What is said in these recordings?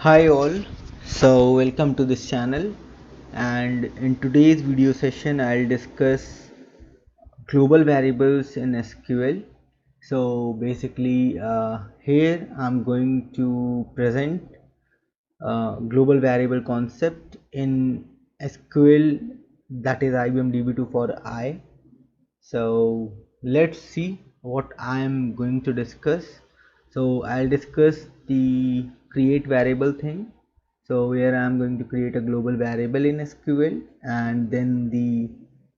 Hi all, so welcome to this channel, and in today's video session I'll discuss global variables in SQL. So basically here I'm going to present global variable concept in SQL, that is IBM DB2 for I. So let's see what I am going to discuss. So I'll discuss the create variable thing. So where I'm going to create a global variable in SQL, and then the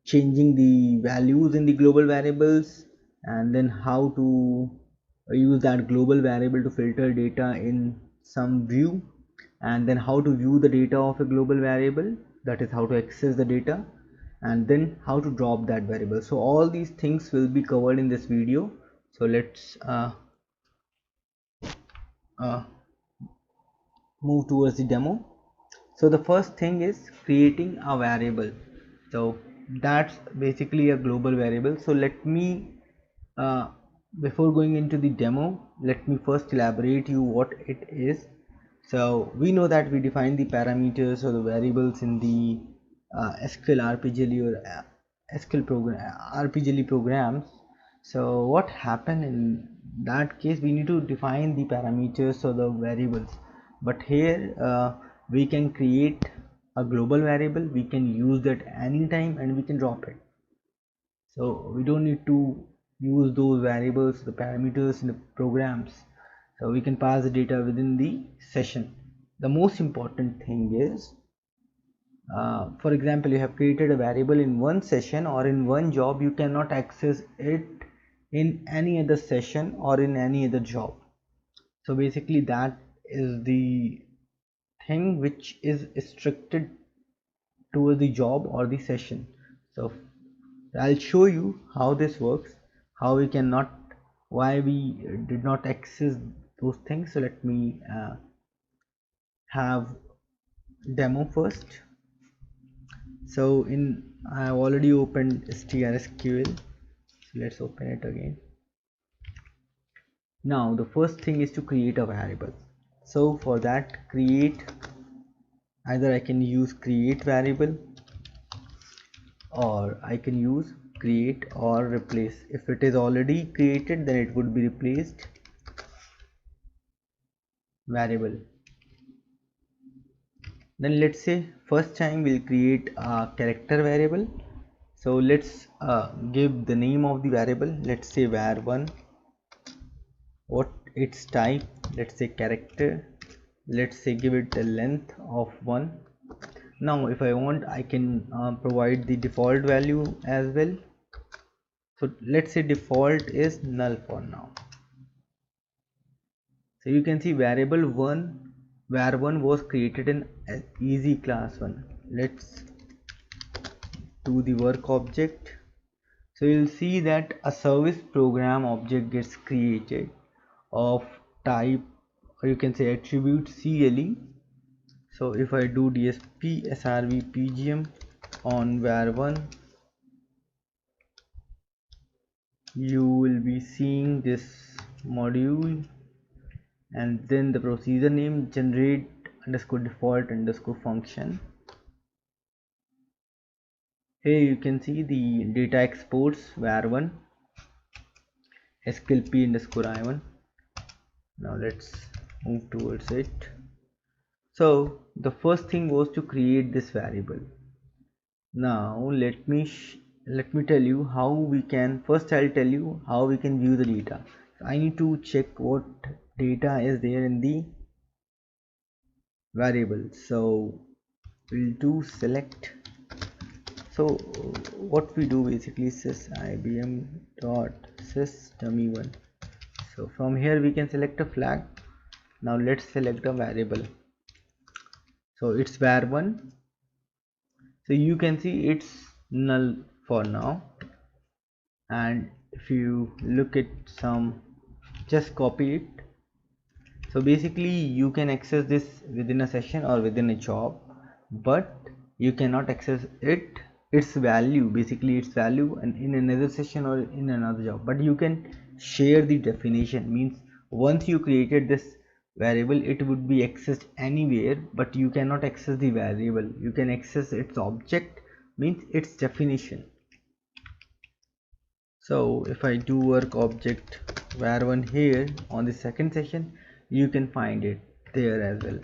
changing the values in the global variables, and then how to use that global variable to filter data in some view, and then how to view the data of a global variable, that is how to access the data, and then how to drop that variable. So all these things will be covered in this video. So let's uh, move towards the demo. So the first thing is creating a variable. So that's basically a global variable. So let me uh, before going into the demo, let me first elaborate you what it is. So we know that we define the parameters or the variables in the SQL RPGL or SQL program RPGL programs. So what happened in that case, we need to define the parameters or the variables, but here we can create a global variable, we can use that anytime and we can drop it. So we don't need to use those variables, the parameters in the programs. So we can pass the data within the session. The most important thing is, for example, you have created a variable in one session or in one job, you cannot access it in any other session or in any other job. So basically that is the thing which is restricted towards the job or the session. So I'll show you how this works, how we cannot, why we did not access those things. So let me have demo first. So I have already opened STRSQL. So let's open it again. Now the first thing is to create a variable. So for that, either I can use create variable, or I can use create or replace. If it is already created, then it would be replaced variable. Then let's say first time we'll create a character variable. So let's give the name of the variable. Let's say var1. What its type? Let's say character. Let's say give it a length of 1. Now if I want, I can provide the default value as well. So let's say default is null for now. So you can see variable 1, var1 was created in easy class 1. Let's do the work object. So you'll see that a service program object gets created of type, or you can say attribute CLE. So if I do DSP srv pgm on var1, you will be seeing this module, and then the procedure name generate underscore default underscore function. Here you can see the data exports var1 sklp underscore i1. Now let's move towards it. So the first thing was to create this variable. Now let me tell you how we can, first I'll tell you how we can view the data. So I need to check what data is there in the variable. So we'll do select. So what we do basically is sys IBM dot sys dummy1. So from here we can select a flag. Now let's select a variable. So it's var1. So you can see it's null for now, and if you look at some, just copy it. So basically you can access this within a session or within a job, but you cannot access its value, basically its value, and in another session or in another job. But you can share the definition, means once you created this variable, it would be accessed anywhere, but you cannot access the variable. You can access its object, means its definition. So if I do work object var1 here on the second session, you can find it there as well.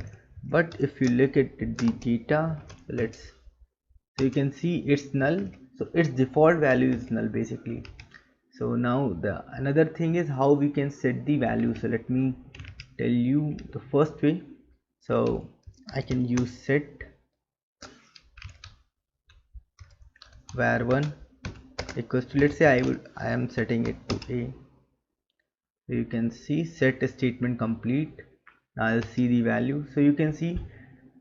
But if you look at the data, so you can see it's null, so its default value is null basically. So now the another thing is how we can set the value. So let me tell you the first way. So I can use set var1 equals to, let's say I am setting it to a. So you can see set statement complete. Now I'll see the value. So you can see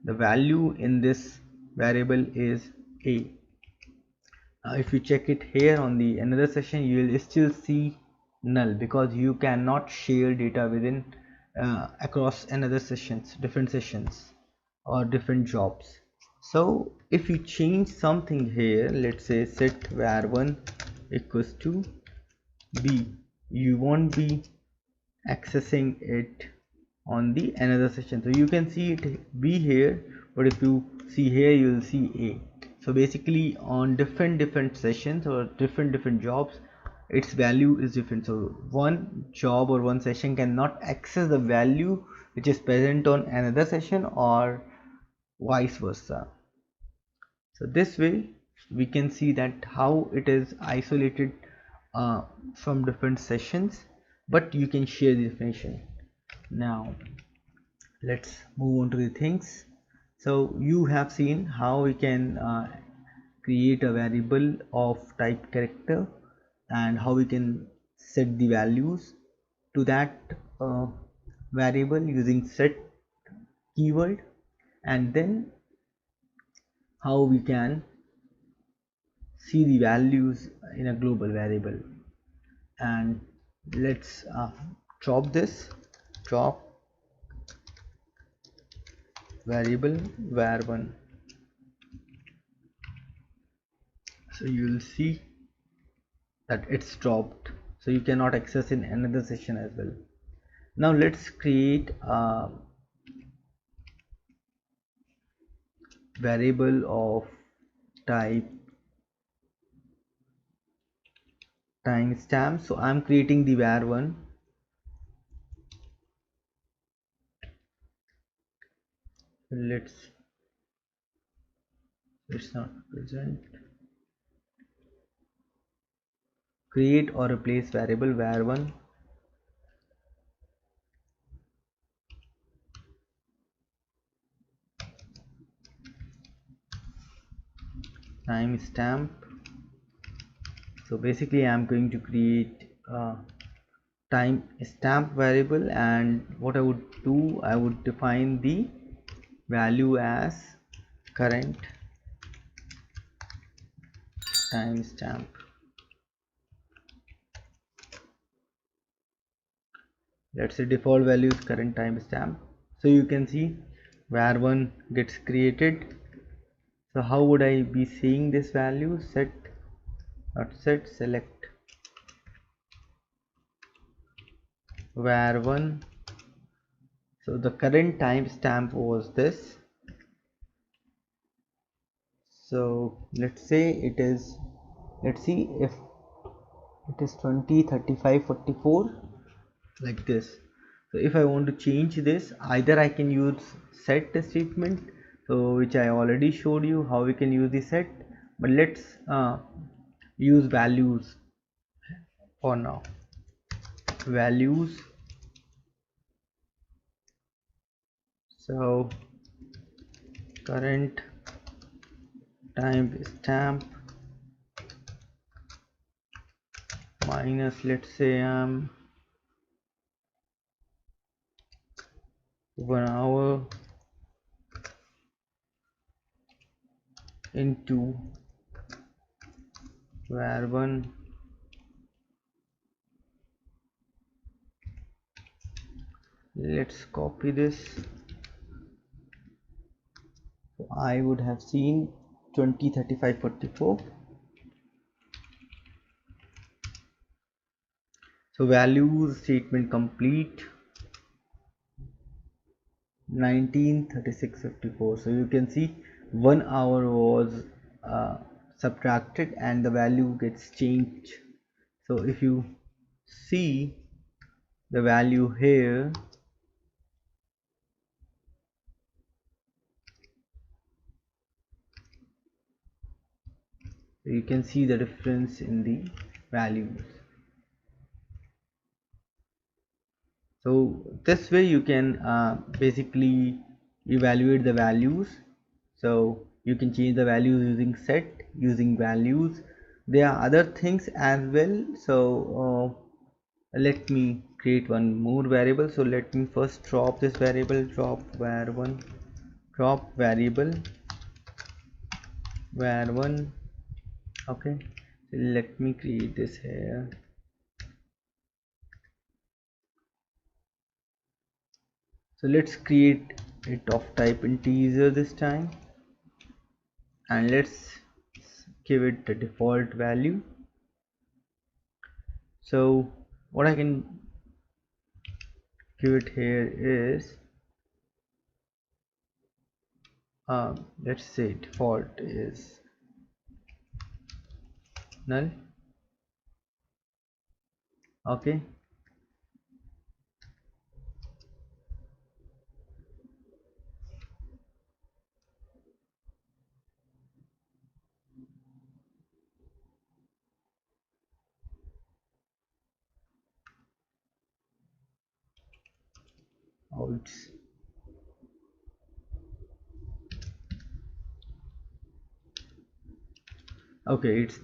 the value in this variable is a. If you check it here on the another session, you will still see null, because you cannot share data within across another sessions, different sessions or different jobs. So if you change something here, let's say set var1 equals to b, you won't be accessing it on the another session. So you can see it b here, but if you see here, you will see a. So basically on different sessions or different jobs, its value is different. So one job or one session cannot access the value which is present on another session, or vice versa. So this way we can see that how it is isolated from different sessions, but you can share the definition. Now let's move on to the things. So you have seen how we can create a variable of type character, and how we can set the values to that variable using set keyword, and then how we can see the values in a global variable. And let's drop this, drop variable var1. So you will see that it's dropped, so you cannot access in another session as well. Now let's create a variable of type timestamp. So I'm creating the var1. It's not present. Create or replace variable var1 timestamp. So basically I'm going to create a timestamp variable, and what I would do, I would define the value as current timestamp. Let's say default value is current timestamp. So you can see var1 gets created. So how would I be seeing this value? Set, not set, select var1. So the current timestamp was this. So let's say it is, let's see if it is 20, 35, 44, like this. So if I want to change this, either I can use set statement, so which I already showed you how we can use the set, but let's use values for now. Values. So current timestamp minus, let's say 1 hour into var1 let's copy this. So I would have seen 20, 35, 44. So values statement complete. 1936.54. So you can see 1 hour was subtracted and the value gets changed. So if you see the value here, you can see the difference in the values. So this way you can basically evaluate the values. So you can change the values using set, using values. There are other things as well. So let me create one more variable. So let me first drop this variable, drop var1, drop variable var1. Okay, so let me create this here. So let's create it of type integer this time, and let's give it the default value. So what I can give it here is let's say default is null. Okay, oh, it's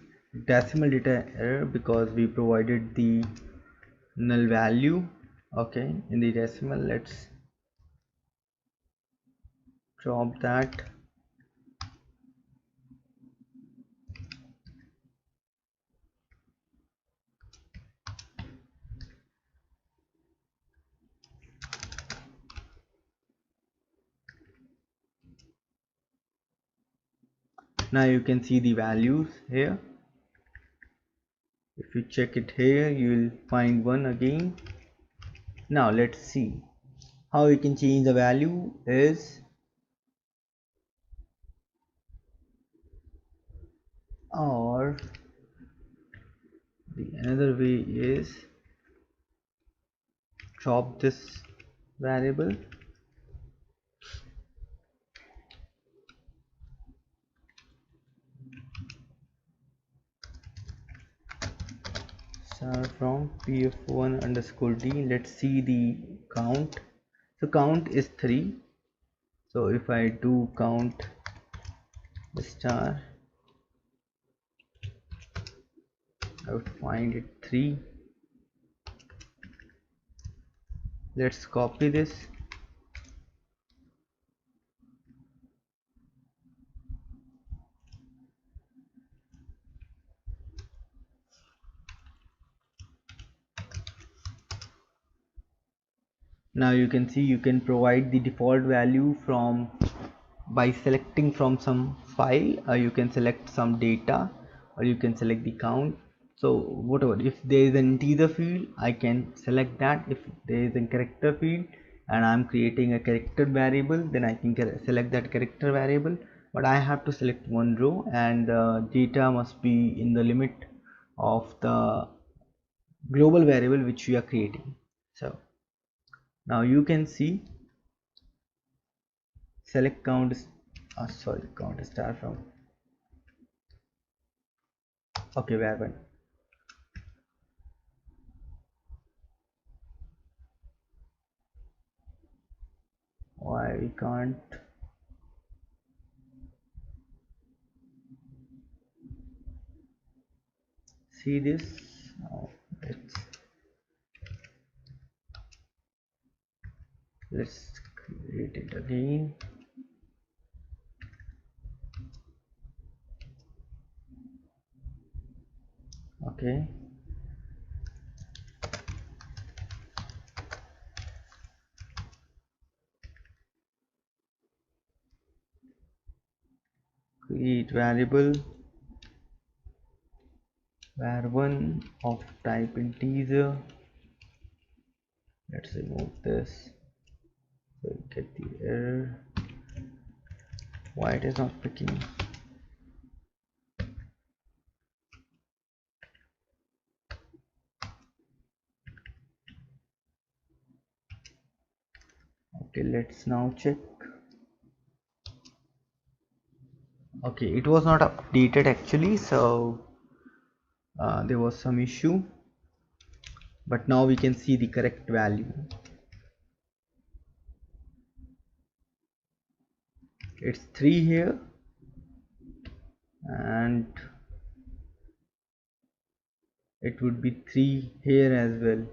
decimal data error because we provided the null value. Okay, in the decimal, let's drop that. Now you can see the values here. If you check it here, you will find one again. Now let's see how we can change the value is, or the another way is drop this variable, start from pf1 underscore d. Let's see the count. So count is 3. So if I do count the star, I would find it 3. Let's copy this. Now you can see you can provide the default value from by selecting from some file, or you can select some data, or you can select the count. So whatever, if there is an integer field, I can select that. If there is a character field and I'm creating a character variable, then I can select that character variable, but I have to select one row, and data must be in the limit of the global variable which we are creating. So now you can see select count count star from, okay, var1. Why we can't see this? Now let's create it again. Okay, create variable var1 of type integer. Let's remove this, so we get the error, why it is not picking. Okay, let's now check. Okay, it was not updated actually, so there was some issue, but now we can see the correct value. It's 3 here, and it would be 3 here as well.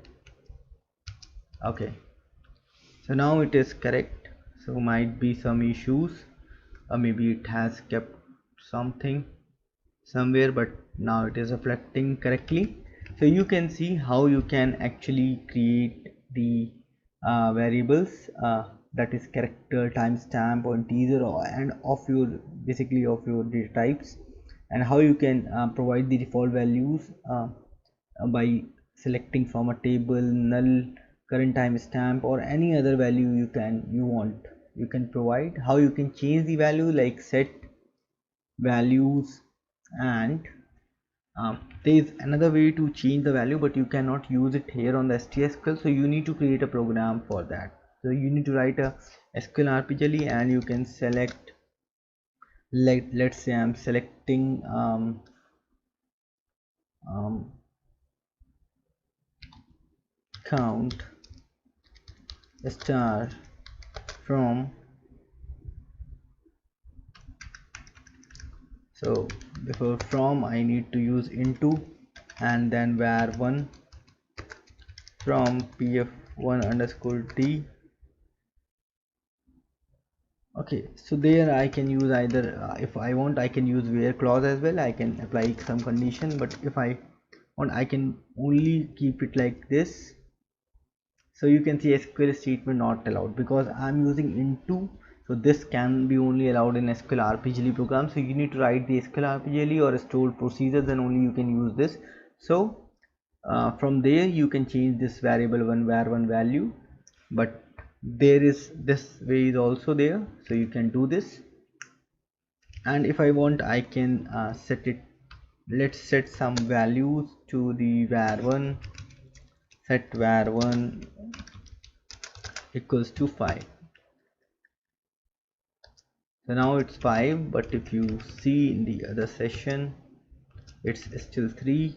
Okay, so now it is correct. So might be some issues, or maybe it has kept something somewhere, but now it is reflecting correctly. So you can see how you can actually create the variables, that is character, timestamp, or integer, and of your basically of your data types, and how you can provide the default values by selecting from a table, null, current timestamp, or any other value you want. You can provide how you can change the value, like set values, and there is another way to change the value, but you cannot use it here on the STSQL, so you need to create a program for that. So you need to write a SQL RPGL, and you can select, let's say I'm selecting count star from, so before from I need to use into, and then var1 from pf1 underscore d. Okay, so there I can use either, if I want I can use where clause as well. I can apply some condition, but if I want I can only keep it like this. So you can see SQL statement not allowed because I'm using into, so this can be only allowed in SQL RPGL program. So you need to write the SQL RPGL or stored procedures, then only you can use this. So from there you can change this variable one var1 value, but there is this way is also there, so you can do this. And if I want I can set it, let's set some values to the var1, set var1 equals to 5. So now it's 5, but if you see in the other session it's still 3.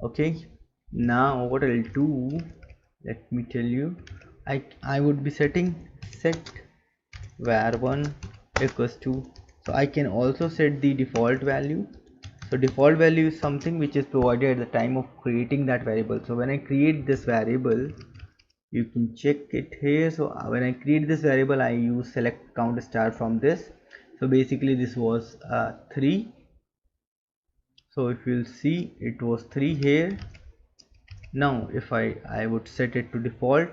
Okay, now what I'll do, let me tell you, I would be setting set var1 equals to, so I can also set the default value. So default value is something which is provided at the time of creating that variable. So when I create this variable, you can check it here. So when I create this variable I use select count star from this. So basically this was 3. So if you'll see it was 3 here. Now if I would set it to default,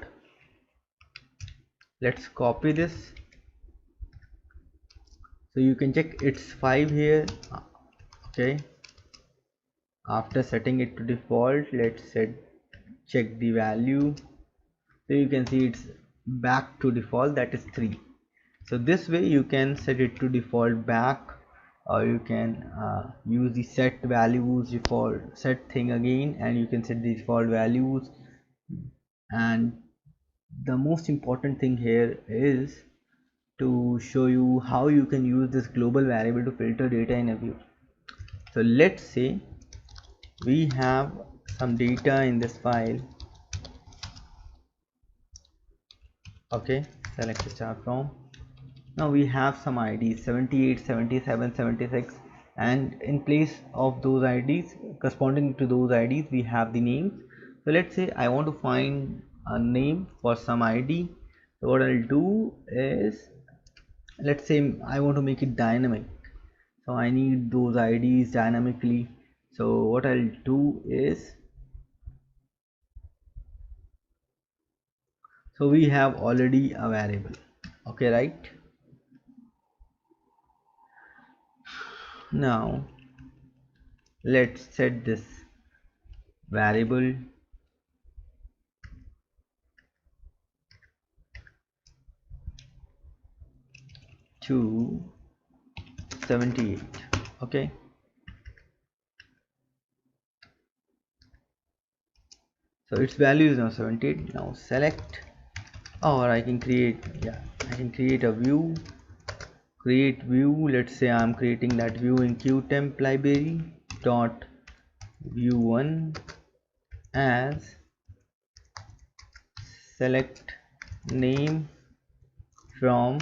let's copy this. So you can check it's 5 here. Okay, after setting it to default, let's check the value. So you can see it's back to default, that is 3. So this way you can set it to default back, or you can use the set values default set thing again, and you can set the default values. And the most important thing here is to show you how you can use this global variable to filter data in a view. So let's say we have some data in this file. Okay, select star from. Now we have some IDs 78, 77, 76, and in place of those IDs, corresponding to those IDs, we have the names. So let's say I want to find a name for some ID. So what I'll do is, let's say I want to make it dynamic. So I need those IDs dynamically. So what I'll do is, so we have already a variable. Okay, right? Now let's set this variable to 78. Okay, so its value is now 78. Now select, or I can create, yeah, I can create a view, create view. Let's say I'm creating that view in qtemp library dot view1 as select name from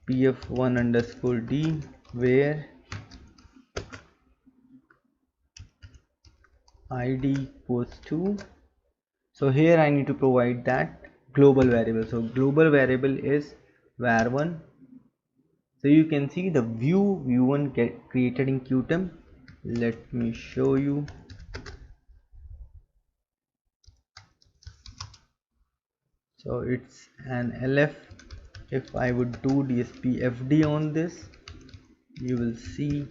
pf1 underscore d, where id equals to, so here I need to provide that global variable. So global variable is var1. So you can see the view1 get created in qtemp. Let me show you. So it's an lf. If I would do dsp fd on this, you will see.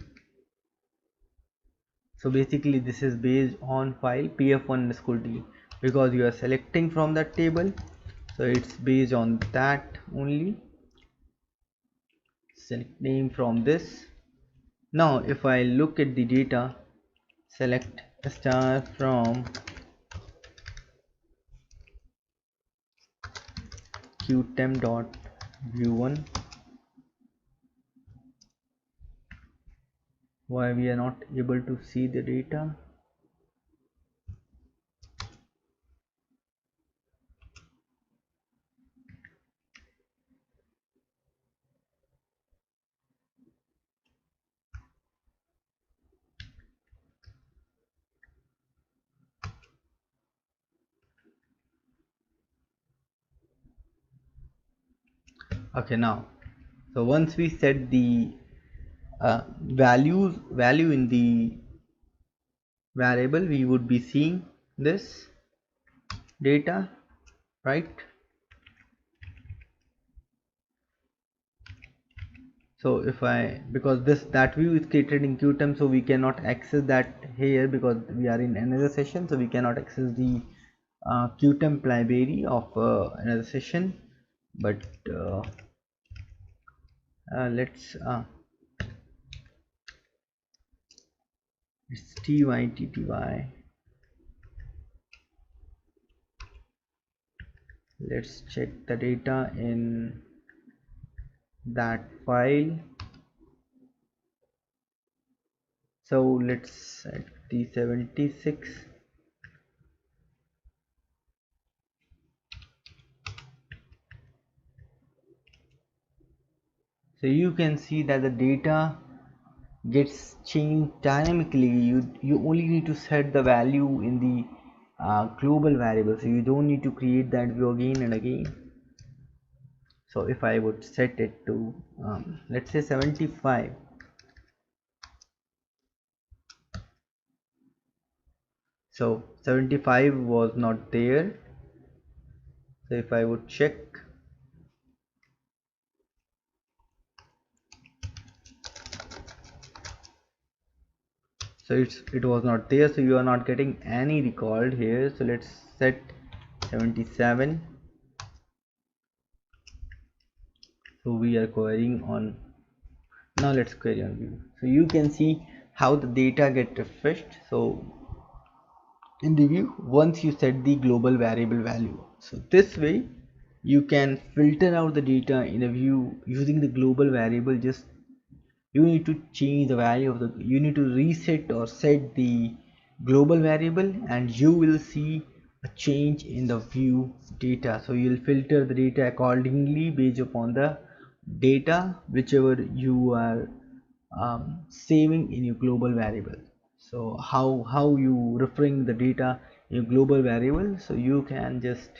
So basically this is based on file pf1 underscore d, because you are selecting from that table, so it's based on that only. Select name from this. Now if I look at the data, select star from qtemp.view1. Why we are not able to see the data? Okay, now so once we set the value in the variable, we would be seeing this data, right? So if I, because that view is created in qtemp, so we cannot access that here because we are in another session, so we cannot access the qtemp library of another session. But let's it's tytty. Let's check the data in that file. So let's set the 76. So you can see that the data gets changed dynamically. You only need to set the value in the global variable, so you don't need to create that view again and again. So if I would set it to let's say 75, so 75 was not there. So if I would check, so it was not there, so you are not getting any record here. So let's set 77. So we are querying on, now let's query on view. So you can see how the data get refreshed. So in the view, once you set the global variable value, so this way you can filter out the data in a view using the global variable. Just you need to change the value of the, you need to reset or set the global variable, and you will see a change in the view data. So you'll filter the data accordingly based upon the data whichever you are saving in your global variable. So how you referring the data in your global variable, so you can just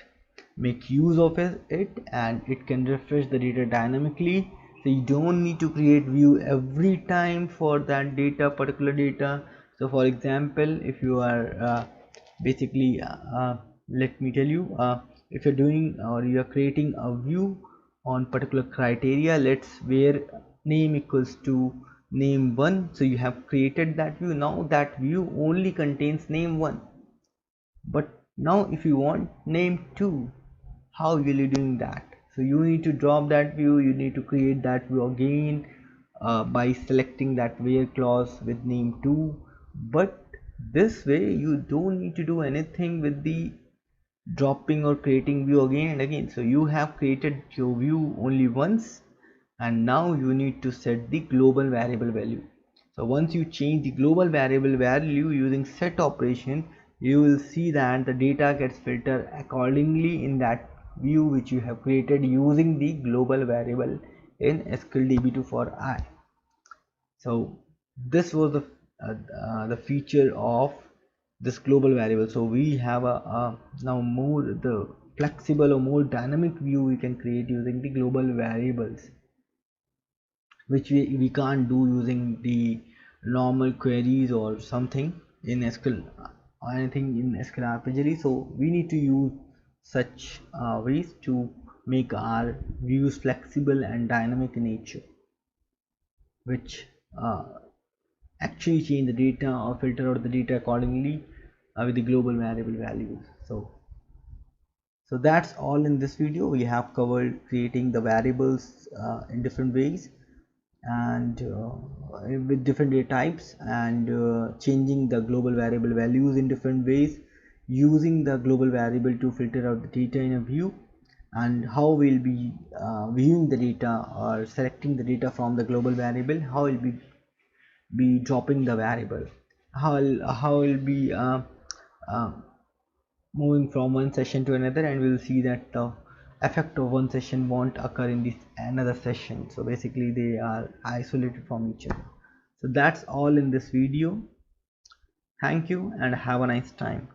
make use of it, and it can refresh the data dynamically. So you don't need to create view every time for that data, particular data. So for example, if you are basically let me tell you, if you're doing or you're creating a view on particular criteria, let's where name equals to name 1, so you have created that view. Now that view only contains name 1, but now if you want name 2, how will you doing that? So you need to drop that view, you need to create that view again by selecting that where clause with name 2. But this way you don't need to do anything with the dropping or creating view again and again. So you have created your view only once, and now you need to set the global variable value. So once you change the global variable value using set operation, you will see that the data gets filtered accordingly in that view which you have created using the global variable in SQL DB2 for I. So this was the feature of this global variable. So we have a now more the flexible or more dynamic view we can create using the global variables, which we can't do using the normal queries or something in SQL or anything in SQL arpeggio. So we need to use such ways to make our views flexible and dynamic in nature, which actually change the data or filter out the data accordingly with the global variable values. So that's all in this video. We have covered creating the variables in different ways and with different data types, and changing the global variable values in different ways, using the global variable to filter out the data in a view, and how we'll be viewing the data or selecting the data from the global variable, how we'll be dropping the variable, how will be uh, moving from one session to another, and we'll see that the effect of one session won't occur in this another session. So basically they are isolated from each other. So that's all in this video. Thank you and have a nice time.